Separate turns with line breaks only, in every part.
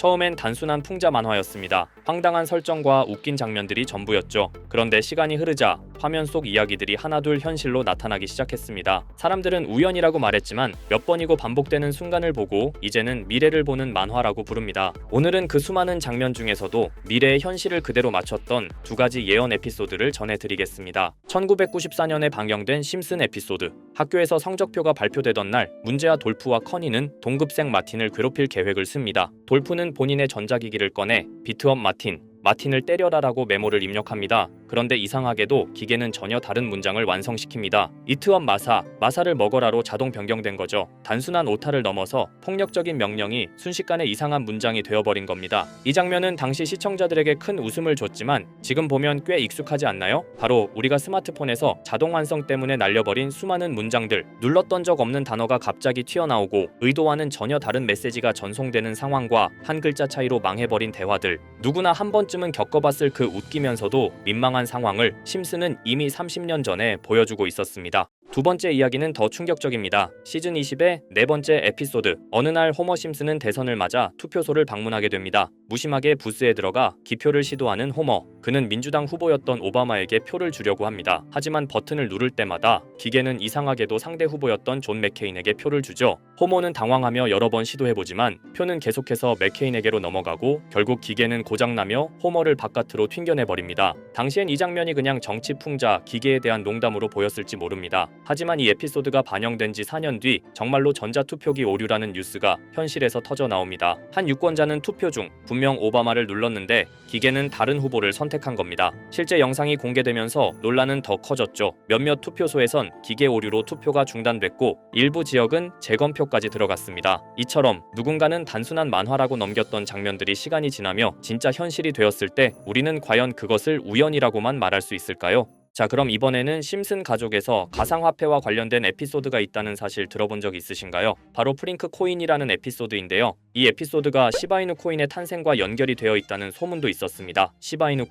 처음엔 단순한 풍자 만화였습니다. 황당한 설정과 웃긴 장면들이 전부였죠. 그런데 시간이 흐르자 화면 속 이야기들이 하나둘 현실로 나타나기 시작했습니다. 사람들은 우연이라고 말했지만 몇 번이고 반복되는 순간을 보고 이제는 미래를 보는 만화라고 부릅니다. 오늘은 그 수많은 장면 중에서도 미래의 현실을 그대로 맞췄던 두 가지 예언 에피소드를 전해드리겠습니다. 1994년에 방영된 심슨 에피소드. 학교에서 성적표가 발표되던 날 문제아 돌프와 커니는 동급생 마틴을 괴롭힐 계획을 씁니다. 돌프는 본인의 전자기기를 꺼내 비트업 마틴을 때려라라고 메모를 입력합니다. 그런데 이상하게도 기계는 전혀 다른 문장을 완성시킵니다. 이트업 마사를 먹어라로 자동 변경된 거죠. 단순한 오타를 넘어서 폭력적인 명령이 순식간에 이상한 문장이 되어버린 겁니다. 이 장면은 당시 시청자들에게 큰 웃음을 줬지만 지금 보면 꽤 익숙하지 않나요? 바로 우리가 스마트폰에서 자동 완성 때문에 날려버린 수많은 문장들, 눌렀던 적 없는 단어가 갑자기 튀어나오고 의도와는 전혀 다른 메시지가 전송되는 상황과 한 글자 차이로 망해버린 대화들, 누구나 한 번쯤은 겪어봤을 그 웃기면서도 민망한 상황을 심슨은 이미 30년 전에 보여주고 있었습니다. 두 번째 이야기는 더 충격적입니다. 시즌 20의 네 번째 에피소드. 어느 날 호머 심슨은 대선을 맞아 투표소를 방문하게 됩니다. 무심하게 부스에 들어가 기표를 시도하는 호머. 그는 민주당 후보였던 오바마에게 표를 주려고 합니다. 하지만 버튼을 누를 때마다 기계는 이상하게도 상대 후보였던 존 맥케인에게 표를 주죠. 호머는 당황하며 여러 번 시도해보지만 표는 계속해서 맥케인에게로 넘어가고 결국 기계는 고장나며 호머를 바깥으로 튕겨내버립니다. 당시엔 이 장면이 그냥 정치 풍자, 기계에 대한 농담으로 보였을지 모릅니다. 하지만 이 에피소드가 반영된 지 4년 뒤 정말로 전자투표기 오류라는 뉴스가 현실에서 터져 나옵니다. 한 유권자는 투표 중 분명 오바마를 눌렀는데 기계는 다른 후보를 선택한 겁니다. 실제 영상이 공개되면서 논란은 더 커졌죠. 몇몇 투표소에선 기계 오류로 투표가 중단됐고 일부 지역은 재검표까지 들어갔습니다. 이처럼 누군가는 단순한 만화라고 넘겼던 장면들이 시간이 지나며 진짜 현실이 되었을 때 우리는 과연 그것을 우연이라고만 말할 수 있을까요? 자, 그럼 이번에는 심슨 가족에서 가상화폐와 관련된 에피소드가 있다는 사실 들어본 적 있으신가요? 바로 프링크 코인이라는 에피소드인데요. 이 에피소드가 시바이누 코인의 탄생과 연결이 되어 있다는 소문도 있었습니다. 시바이누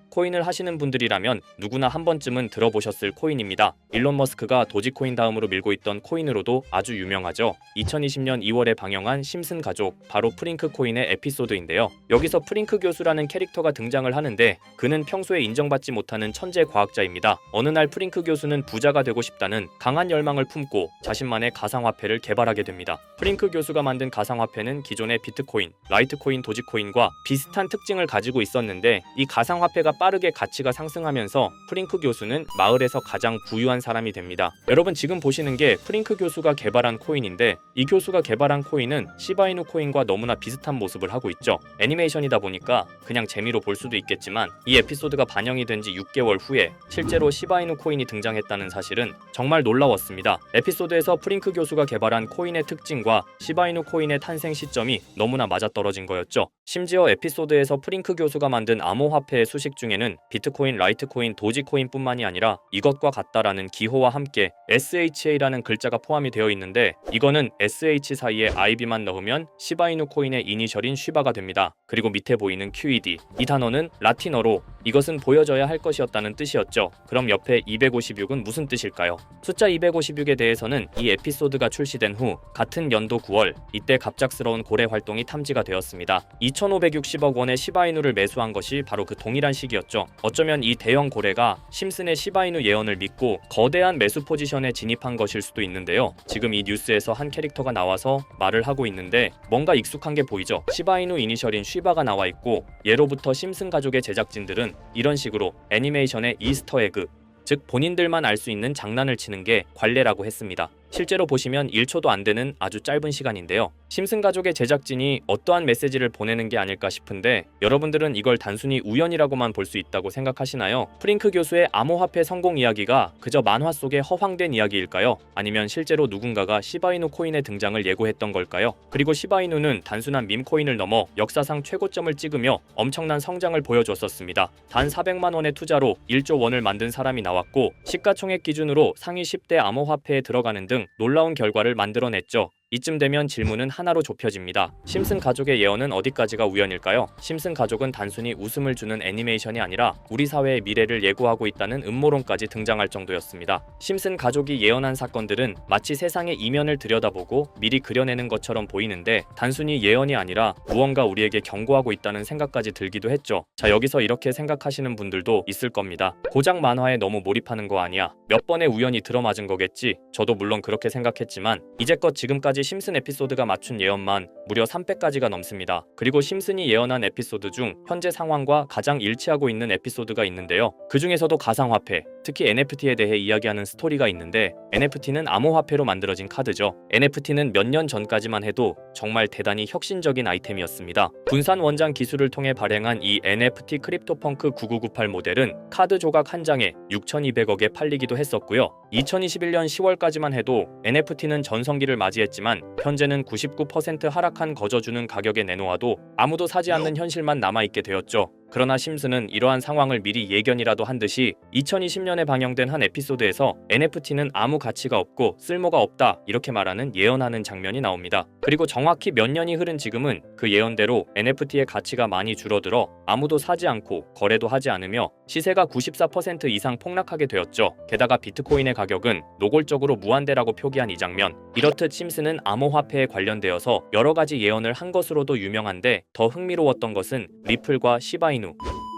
코인을 하시는 분들이라면 누구나 한 번쯤은 들어보셨을 코인입니다. 일론 머스크가 도지코인 다음으로 밀고 있던 코인으로도 아주 유명하죠. 2020년 2월에 방영한 심슨 가족, 바로 프링크 코인의 에피소드인데요. 여기서 프링크 교수라는 캐릭터가 등장을 하는데 그는 평소에 인정받지 못하는 천재 과학자입니다. 어느 날 프링크 교수는 부자가 되고 싶다는 강한 열망을 품고 자신만의 가상화폐를 개발하게 됩니다. 프링크 교수가 만든 가상화폐는 기존의 비트코인, 라이트코인, 도지코인과 비슷한 특징을 가지고 있었는데 이 가상화폐가 빠르게 가치가 상승하면서 프링크 교수는 마을에서 가장 부유한 사람이 됩니다. 여러분 지금 보시는 게 프링크 교수가 개발한 코인인데 이 교수가 개발한 코인은 시바이누 코인과 너무나 비슷한 모습을 하고 있죠. 애니메이션이다 보니까 그냥 재미로 볼 수도 있겠지만 이 에피소드가 반영이 된 지 6개월 후에 실제로 시바이누 코인이 등장했다는 사실은 정말 놀라웠습니다. 에피소드에서 프링크 교수가 개발한 코인의 특징과 시바이누 코인의 탄생 시점이 너무나 맞아떨어진 거였죠. 심지어 에피소드에서 프링크 교수가 만든 암호화폐의 수식 중에는 비트코인, 라이트코인, 도지코인뿐만이 아니라 이것과 같다라는 기호와 함께 SHA라는 글자가 포함이 되어 있는데 이거는 SH 사이에 IB만 넣으면 시바이누 코인의 이니셜인 쉬바가 됩니다. 그리고 밑에 보이는 QED, 이 단어는 라틴어로 이것은 보여져야 할 것이었다는 뜻이었죠. 그럼 옆에 256은 무슨 뜻일까요? 숫자 256에 대해서는 이 에피소드가 출시된 후 같은 연도 9월 이때 갑작스러운 고래 활동이 탐지가 되었습니다. 2,560억 원의 시바이누를 매수한 것이 바로 그 동일한 시기였죠. 어쩌면 이 대형 고래가 심슨의 시바이누 예언을 믿고 거대한 매수 포지션에 진입한 것일 수도 있는데요. 지금 이 뉴스에서 한 캐릭터가 나와서 말을 하고 있는데 뭔가 익숙한 게 보이죠. 시바이누 이니셜인 쉬바가 나와 있고 예로부터 심슨 가족의 제작진들은 이런 식으로 애니메이션의 이스터에그, 즉 본인들만 알 수 있는 장난을 치는 게 관례라고 했습니다. 실제로 보시면 1초도 안 되는 아주 짧은 시간인데요. 심슨 가족의 제작진이 어떠한 메시지를 보내는 게 아닐까 싶은데 여러분들은 이걸 단순히 우연이라고만 볼 수 있다고 생각하시나요? 프링크 교수의 암호화폐 성공 이야기가 그저 만화 속의 허황된 이야기일까요? 아니면 실제로 누군가가 시바이누 코인의 등장을 예고했던 걸까요? 그리고 시바이누는 단순한 밈코인을 넘어 역사상 최고점을 찍으며 엄청난 성장을 보여줬었습니다. 단 400만 원의 투자로 1조 원을 만든 사람이 나왔고 시가총액 기준으로 상위 10대 암호화폐에 들어가는 등 놀라운 결과를 만들어냈죠. 이쯤 되면 질문은 하나로 좁혀집니다. 심슨 가족의 예언은 어디까지가 우연일까요? 심슨 가족은 단순히 웃음을 주는 애니메이션이 아니라 우리 사회의 미래를 예고하고 있다는 음모론까지 등장할 정도였습니다. 심슨 가족이 예언한 사건들은 마치 세상의 이면을 들여다보고 미리 그려내는 것처럼 보이는데 단순히 예언이 아니라 무언가 우리에게 경고하고 있다는 생각까지 들기도 했죠. 자, 여기서 이렇게 생각하시는 분들도 있을 겁니다. 고작 만화에 너무 몰입하는 거 아니야? 몇 번의 우연이 들어맞은 거겠지? 저도 물론 그렇게 생각했지만 이제껏 지금까지 심슨 에피소드가 맞춘 예언만 무려 300가지가 넘습니다. 그리고 심슨이 예언한 에피소드 중 현재 상황과 가장 일치하고 있는 에피소드가 있는데요. 그 중에서도 가상화폐, 특히 NFT에 대해 이야기하는 스토리가 있는데 NFT는 암호화폐로 만들어진 카드죠. NFT는 몇 년 전까지만 해도 정말 대단히 혁신적인 아이템이었습니다. 분산 원장 기술을 통해 발행한 이 NFT 크립토펑크 9998 모델은 카드 조각 한 장에 6,200억에 팔리기도 했었고요. 2021년 10월까지만 해도 NFT는 전성기를 맞이했지만 현재는 99% 하락한 거저주는 가격에 내놓아도 아무도 사지 않는 현실만 남아있게 되었죠. 그러나 심슨은 이러한 상황을 미리 예견이라도 한 듯이 2020년에 방영된 한 에피소드에서 NFT는 아무 가치가 없고 쓸모가 없다 이렇게 말하는 예언하는 장면이 나옵니다. 그리고 정확히 몇 년이 흐른 지금은 그 예언대로 NFT의 가치가 많이 줄어들어 아무도 사지 않고 거래도 하지 않으며 시세가 94% 이상 폭락하게 되었죠. 게다가 비트코인의 가격은 노골적으로 무한대라고 표기한 이 장면, 이렇듯 심슨은 암호화폐에 관련되어서 여러 가지 예언을 한 것으로도 유명한데 더 흥미로웠던 것은 리플과 시바이누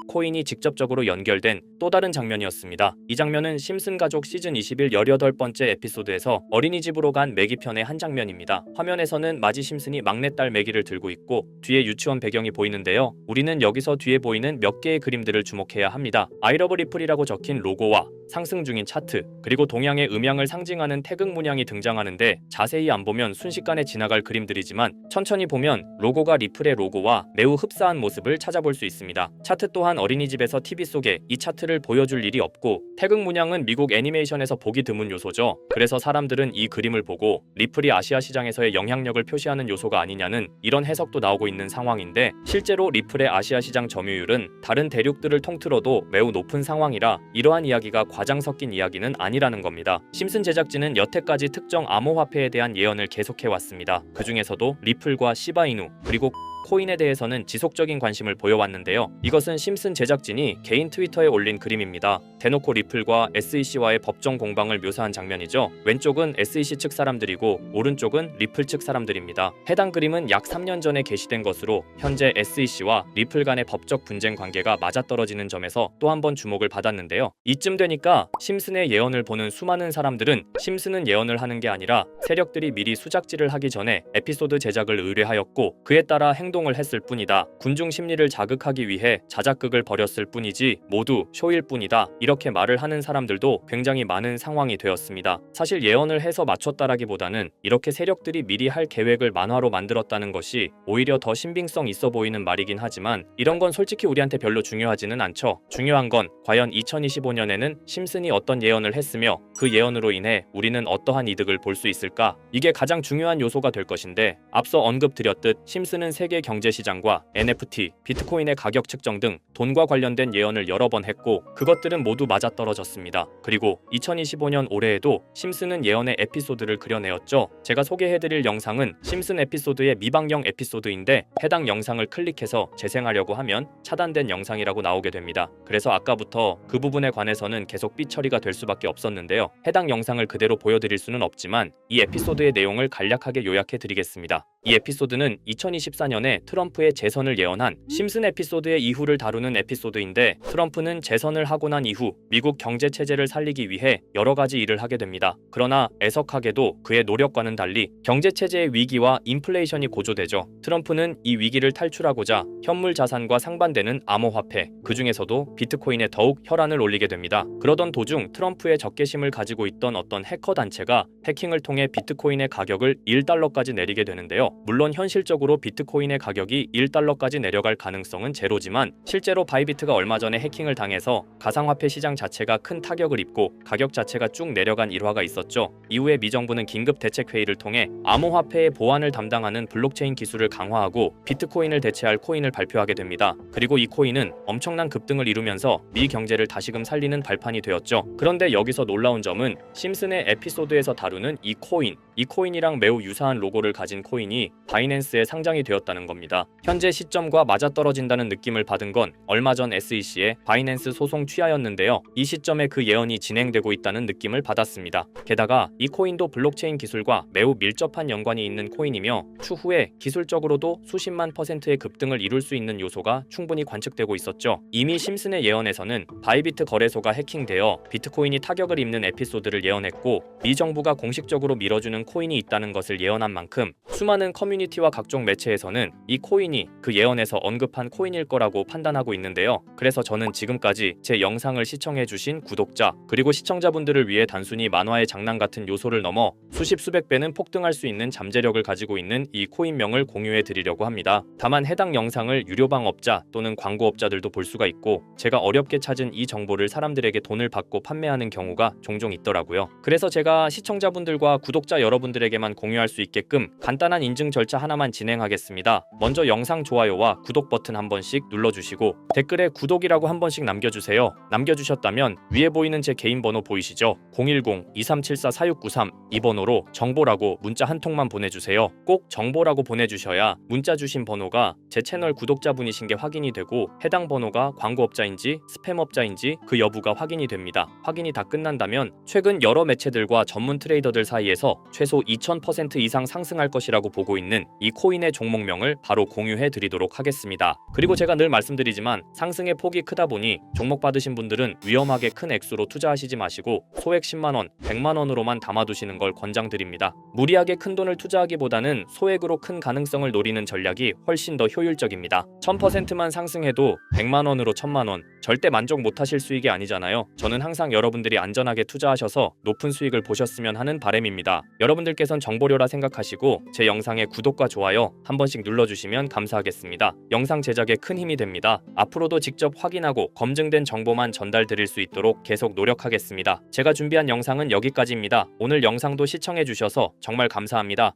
코인이 직접적으로 연결된 또 다른 장면이었습니다. 이 장면은 심슨 가족 시즌 21 18번째 에피소드에서 어린이집으로 간 매기 편의 한 장면입니다. 화면에서는 마지 심슨이 막내딸 매기를 들고 있고 뒤에 유치원 배경이 보이는데요. 우리는 여기서 뒤에 보이는 몇 개의 그림들을 주목해야 합니다. I love 리플이라고 적힌 로고와 상승 중인 차트, 그리고 동양의 음양을 상징하는 태극 문양이 등장하는데 자세히 안 보면 순식간에 지나갈 그림들이지만 천천히 보면 로고가 리플의 로고와 매우 흡사한 모습을 찾아볼 수 있습니다. 차트 또한 어린이집에서 TV 속에 이 차트를 보여줄 일이 없고 태극 문양은 미국 애니메이션에서 보기 드문 요소죠. 그래서 사람들은 이 그림을 보고 리플이 아시아 시장에서의 영향력을 표시하는 요소가 아니냐는 이런 해석도 나오고 있는 상황인데 실제로 리플의 아시아 시장 점유율은 다른 대륙들을 통틀어도 매우 높은 상황이라 이러한 이야기가 과장 섞인 이야기는 아니라는 겁니다. 심슨 제작진은 여태까지 특정 암호화폐에 대한 예언을 계속해왔습니다. 그 중에서도 리플과 시바이누 그리고 코인에 대해서는 지속적인 관심을 보여왔는데요. 이것은 심슨 제작진이 개인 트위터에 올린 그림입니다. 대놓고 리플과 SEC와의 법정 공방을 묘사한 장면이죠. 왼쪽은 SEC 측 사람들이고 오른쪽은 리플 측 사람들입니다. 해당 그림은 약 3년 전에 게시된 것으로 현재 SEC와 리플 간의 법적 분쟁 관계가 맞아떨어지는 점에서 또 한 번 주목을 받았는데요. 이쯤 되니까 심슨의 예언을 보는 수많은 사람들은 심슨은 예언을 하는 게 아니라 세력들이 미리 수작질을 하기 전에 에피소드 제작을 의뢰하였고 그에 따라 행동을 했을 뿐이다. 군중 심리를 자극하기 위해 자작극을 벌였을 뿐이지 모두 쇼일 뿐이다. 이렇게 말을 하는 사람들도 굉장히 많은 상황이 되었습니다. 사실 예언을 해서 맞췄다라기보다는 이렇게 세력들이 미리 할 계획을 만화로 만들었다는 것이 오히려 더 신빙성 있어 보이는 말이긴 하지만 이런 건 솔직히 우리한테 별로 중요하지는 않죠. 중요한 건 과연 2025년에는 심슨이 어떤 예언을 했으며 그 예언으로 인해 우리는 어떠한 이득을 볼 수 있을까? 이게 가장 중요한 요소가 될 것인데 앞서 언급드렸듯 심슨은 세계 경제시장과 NFT, 비트코인의 가격 측정 등 돈과 관련된 예언을 여러 번 했고 그것들은 모두 맞아떨어졌습니다. 그리고 2025년 올해에도 심슨은 예언의 에피소드를 그려내었죠. 제가 소개해드릴 영상은 심슨 에피소드의 미방영 에피소드인데 해당 영상을 클릭해서 재생하려고 하면 차단된 영상이라고 나오게 됩니다. 그래서 아까부터 그 부분에 관해서는 계속 삐처리가 될 수밖에 없었는데요. 해당 영상을 그대로 보여드릴 수는 없지만 이 에피소드의 내용을 간략하게 요약해드리겠습니다. 이 에피소드는 2024년에 트럼프의 재선을 예언한 심슨 에피소드의 이후를 다루는 에피소드인데 트럼프는 재선을 하고 난 이후 미국 경제 체제를 살리기 위해 여러 가지 일을 하게 됩니다. 그러나 애석하게도 그의 노력과는 달리 경제 체제의 위기와 인플레이션이 고조되죠. 트럼프는 이 위기를 탈출하고자 현물 자산과 상반되는 암호화폐, 그 중에서도 비트코인에 더욱 혈안을 올리게 됩니다. 그러던 도중 트럼프의 적개심을 가지고 있던 어떤 해커 단체가 해킹을 통해 비트코인의 가격을 1달러까지 내리게 되는데요. 물론 현실적으로 비트코인의 가격이 1달러까지 내려갈 가능성은 제로지만 실제로 바이비트가 얼마 전에 해킹을 당해서 가상화폐 시장 자체가 큰 타격을 입고 가격 자체가 쭉 내려간 일화가 있었죠. 이후에 미 정부는 긴급 대책 회의를 통해 암호화폐의 보안을 담당하는 블록체인 기술을 강화하고 비트코인을 대체할 코인을 발표하게 됩니다. 그리고 이 코인은 엄청난 급등을 이루면서 미 경제를 다시금 살리는 발판이 되었죠. 그런데 여기서 놀라운 점은 심슨의 에피소드에서 다루는 이 코인, 이 코인이랑 매우 유사한 로고를 가진 코인이 바이낸스에 상장이 되었다는 겁니다. 현재 시점과 맞아떨어진다는 느낌을 받은 건 얼마 전 SEC의 바이낸스 소송 취하였는데요. 이 시점에 그 예언이 진행되고 있다는 느낌을 받았습니다. 게다가 이 코인도 블록체인 기술과 매우 밀접한 연관이 있는 코인이며 추후에 기술적으로도 수십만 %의 급등을 이룰 수 있는 요소가 충분히 관측되고 있었죠. 이미 심슨의 예언에서는 바이비트 거래소가 해킹되어 비트코인이 타격을 입는 에피소드를 예언했고 미 정부가 공식적으로 밀어주는 코인이 있다는 것을 예언한 만큼 수많은 커뮤니티와 각종 매체에서는 이 코인이 그 예언에서 언급한 코인일 거라고 판단하고 있는데요. 그래서 저는 지금까지 제 영상을 시청해주신 구독자 그리고 시청자분들을 위해 단순히 만화의 장난 같은 요소를 넘어 수십 수백 배는 폭등할 수 있는 잠재력을 가지고 있는 이 코인명을 공유해 드리려고 합니다. 다만 해당 영상을 유료방업자 또는 광고업자들도 볼 수가 있고 제가 어렵게 찾은 이 정보를 사람들에게 돈을 받고 판매하는 경우가 종종 있더라고요. 그래서 제가 시청자분들과 구독자 여러분들에게만 공유할 수 있게끔 간단한 인증 절차 하나만 진행하겠습니다. 먼저 영상 좋아요와 구독 버튼 한 번씩 눌러주시고 댓글에 구독이라고 한 번씩 남겨주세요. 남겨주셨다면 위에 보이는 제 개인 번호 보이시죠? 010-2374-4693 이 번호로 정보라고 문자 한 통만 보내주세요. 꼭 정보라고 보내주셔야 문자 주신 번호가 제 채널 구독자분이신 게 확인이 되고 해당 번호가 광고업자인지 스팸업자인지 그 여부가 확인이 됩니다. 확인이 다 끝난다면 최근 여러 매체들과 전문 트레이더들 사이에서 최소 2000% 이상 상승할 것이라고 보고 있는 이 코인의 종목명을 바로 공유해 드리도록 하겠습니다. 그리고 제가 늘 말씀드리지만 상승의 폭이 크다 보니 종목 받으신 분들은 위험하게 큰 액수로 투자하시지 마시고 소액 10만원, 100만원으로만 담아두시는 걸 권장드립니다. 무리하게 큰 돈을 투자하기보다는 소액으로 큰 가능성을 노리는 전략이 훨씬 더 효율적입니다. 1000%만 상승해도 100만원으로 1000만원 절대 만족 못하실 수익이 아니잖아요. 저는 항상 여러분들이 안전하게 투자하셔서 높은 수익을 보셨으면 하는 바람입니다. 여러분들께선 정보료라 생각하시고 제 영상에 구독과 좋아요 한 번씩 눌러주시면 감사하겠습니다. 영상 제작에 큰 힘이 됩니다. 앞으로도 직접 확인하고 검증된 정보만 전달드릴 수 있도록 계속 노력하겠습니다. 제가 준비한 영상은 여기까지입니다. 오늘 영상도 시청해주셔서 정말 감사합니다.